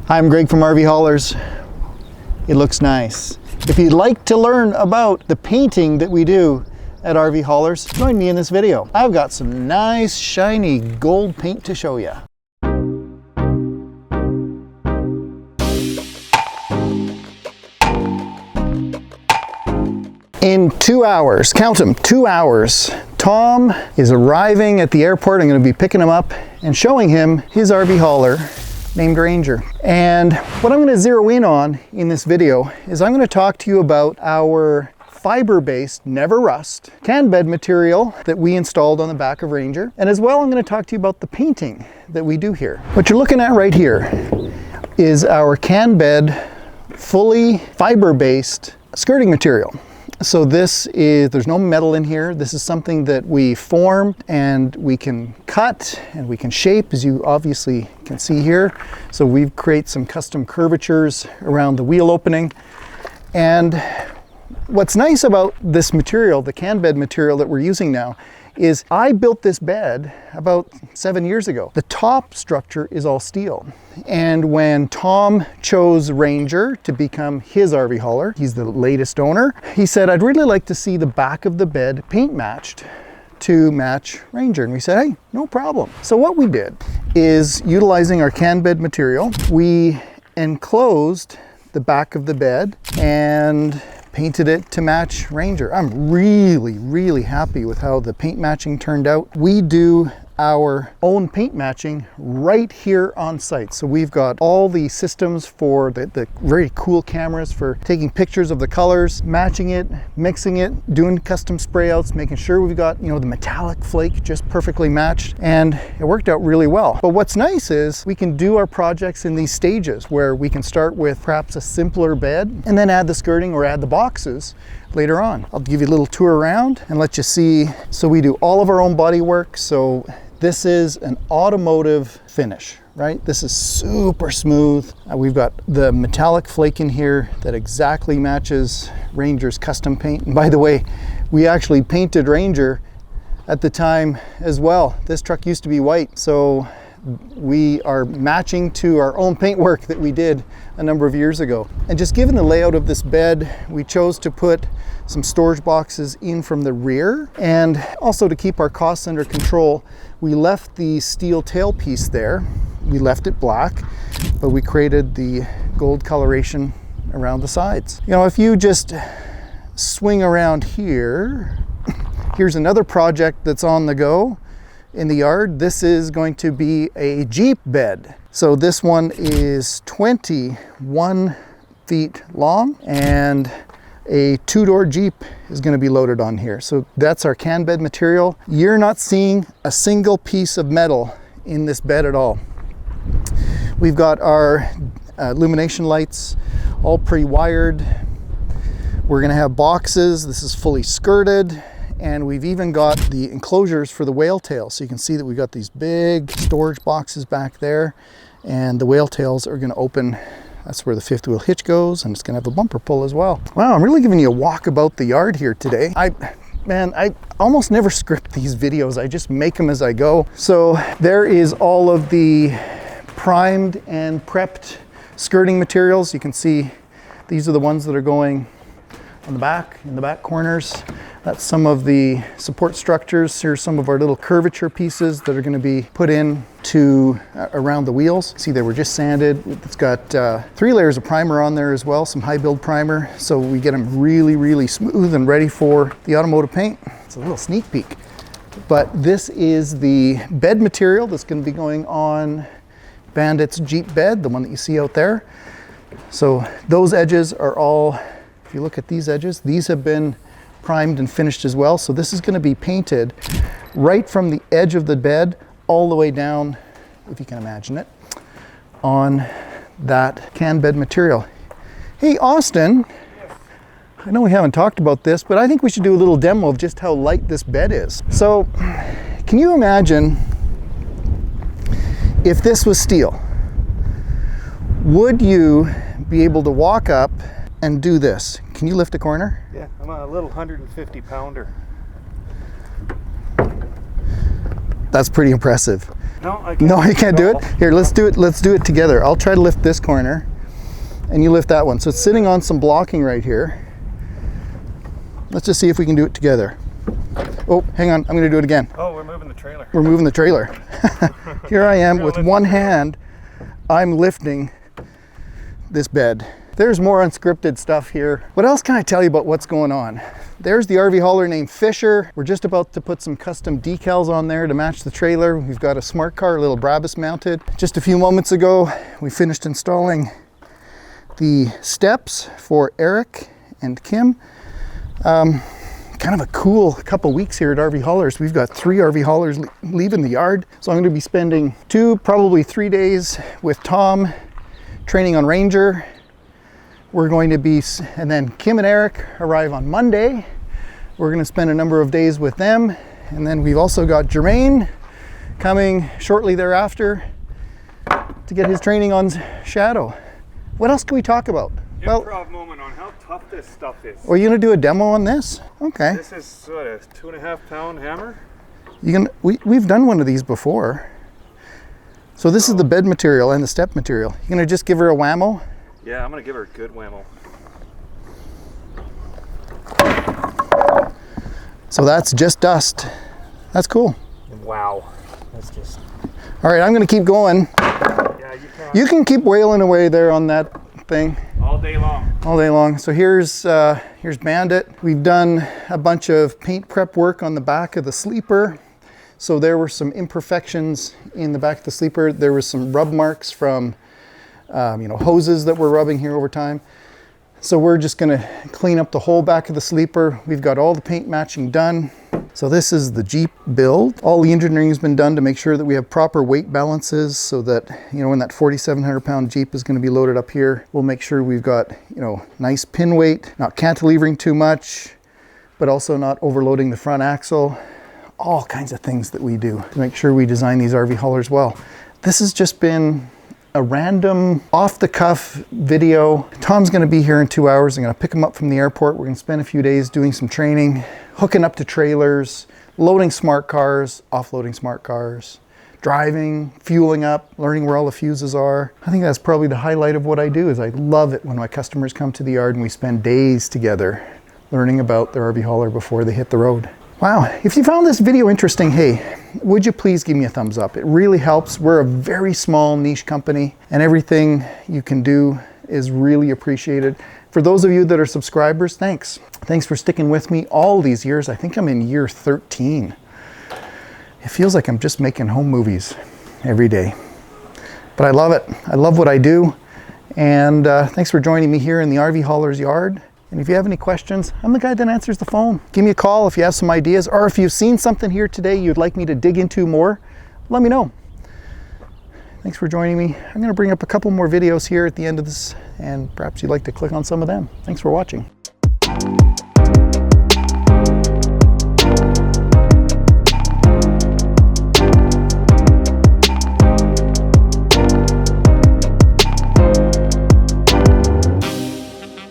I'm Greg from RVHaulers. It looks nice. If you'd like to learn about the painting that we do at RVHaulers, join me in this video. I've got some nice shiny gold paint to show you. In 2 hours, count them, 2 hours, Tom is arriving at the airport. I'm going to be picking him up and showing him his RV hauler named Ranger. And what I'm going to zero in on in this video is I'm going to talk to you about our fiber-based, never rust, can bed material that we installed on the back of Ranger. And as well, I'm going to talk to you about the painting that we do here. What you're looking at right here is our can bed, fully fiber-based skirting material. So this is, there's no metal in here. This is something that we form and we can cut and we can shape, as you obviously can see here. So we've created some custom curvatures around the wheel opening. And what's nice about this material, the can bed material that we're using now, is I built this bed about 7 years ago. The top structure is all steel. And when Tom chose Ranger to become his RV hauler, he's the latest owner, he said, I'd really like to see the back of the bed paint matched to match Ranger. And we said, hey, no problem. So what we did is, utilizing our can bed material, we enclosed the back of the bed and painted it to match Ranger. I'm really happy with how the paint matching turned out. We do our own paint matching right here on site. So we've got all the systems for the very cool cameras for taking pictures of the colors, matching it, mixing it, doing custom spray outs, making sure we've got, you know, the metallic flake just perfectly matched, and it worked out really well. But what's nice is we can do our projects in these stages where we can start with perhaps a simpler bed and then add the skirting or add the boxes later on. I'll give you a little tour around and let you see. So we do all of our own body work. So this is an automotive finish, right? This is super smooth. We've got the metallic flake in here that exactly matches Ranger's custom paint. And by the way, we actually painted Ranger at the time as well. This truck used to be white, so we are matching to our own paint work that we did a number of years ago. And just given the layout of this bed, we chose to put some storage boxes in from the rear, and also to keep our costs under control, we left the steel tailpiece there. We left it black, but we created the gold coloration around the sides. You know, if you just swing around here, here's another project that's on the go in the yard. This is going to be a Jeep bed. So this one is 21 feet long, and a two-door Jeep is going to be loaded on here. So that's our can bed material. You're not seeing a single piece of metal in this bed at all. We've got our illumination lights all pre-wired. We're going to have boxes. This is fully skirted. And we've even got the enclosures for the whale tail. So you can see that we've got these big storage boxes back there, and the whale tails are going to open. That's where the fifth wheel hitch goes, and it's going to have a bumper pull as well. Wow, I'm really giving you a walk about the yard here today. I almost never script these videos. I just make them as I go. So there is all of the primed and prepped skirting materials. You can see these are the ones that are going on the back, in the back corners. That's some of the support structures. Here's some of our little curvature pieces that are going to be put in to around the wheels. See, they were just sanded. It's got 3 layers of primer on there as well, some high build primer, so we get them really smooth and ready for the automotive paint. It's a little sneak peek. But this is the bed material that's going to be going on Bandit's Jeep bed, the one that you see out there. So those edges are all, if you look at these edges, these have been primed and finished as well. So this is going to be painted right from the edge of the bed all the way down, if you can imagine it, on that can bed material. Hey Austin, yes. I know we haven't talked about this, but I think we should do a little demo of just how light this bed is. So can you imagine if this was steel? Would you be able to walk up and do this? Can you lift a corner? Yeah, I'm a little 150 pounder. That's pretty impressive. No, I can't. No, you can't do it? Here, let's do it. Let's do it together. I'll try to lift this corner and you lift that one. So it's sitting on some blocking right here. Let's just see if we can do it together. Oh, hang on. I'm going to do it again. Oh, we're moving the trailer. We're moving the trailer. Here I am with one hand. I'm lifting this bed. There's more unscripted stuff here. What else can I tell you about what's going on? There's the RV hauler named Fisher. We're just about to put some custom decals on there to match the trailer. We've got a smart car, a little Brabus mounted. Just a few moments ago, we finished installing the steps for Eric and Kim. Kind of a cool couple weeks here at RV Haulers. We've got 3 RV haulers leaving the yard. So I'm going to be spending 2, probably 3 days with Tom training on Ranger. We're going to be, and then Kim and Eric arrive on Monday. We're going to spend a number of days with them. And then we've also got Jermaine coming shortly thereafter to get his training on Shadow. What else can we talk about? Improv moment on how tough this stuff is. Are you going to do a demo on this? Okay. This is what, a 2.5 pound hammer? We've done one of these before. So this is the bed material and the step material. You're going to just give her a whammo? Yeah, I'm going to give her a good whammo. So that's just dust. That's cool. Wow. That's just... All right, I'm going to keep going. Yeah, you can. You can keep wailing away there on that thing. All day long. All day long. So here's Bandit. We've done a bunch of paint prep work on the back of the sleeper. So there were some imperfections in the back of the sleeper. There was some rub marks from hoses that we're rubbing here over time. So we're just going to clean up the whole back of the sleeper. We've got all the paint matching done. So this is the Jeep build. All the engineering has been done to make sure that we have proper weight balances so that, when that 4,700 pound Jeep is going to be loaded up here, we'll make sure we've got, nice pin weight, not cantilevering too much, but also not overloading the front axle. All kinds of things that we do to make sure we design these RV haulers well. This has just been a random off-the-cuff video. Tom's going to be here in 2 hours. I'm going to pick him up from the airport. We're going to spend a few days doing some training, hooking up to trailers, loading smart cars, offloading smart cars, driving, fueling up, learning where all the fuses are. I think that's probably the highlight of what I do. Is I love it when my customers come to the yard and we spend days together learning about their RV hauler before they hit the road. Wow, if you found this video interesting, hey, would you please give me a thumbs up? It really helps. We're a very small niche company and everything you can do is really appreciated. For those of you that are subscribers, thanks. Thanks for sticking with me all these years. I think I'm in year 13. It feels like I'm just making home movies every day. But I love it. I love what I do. And thanks for joining me here in the RV Haulers yard. And if you have any questions, I'm the guy that answers the phone. Give me a call if you have some ideas, or if you've seen something here today you'd like me to dig into more, let me know. Thanks for joining me. I'm going to bring up a couple more videos here at the end of this, and perhaps you'd like to click on some of them. Thanks for watching.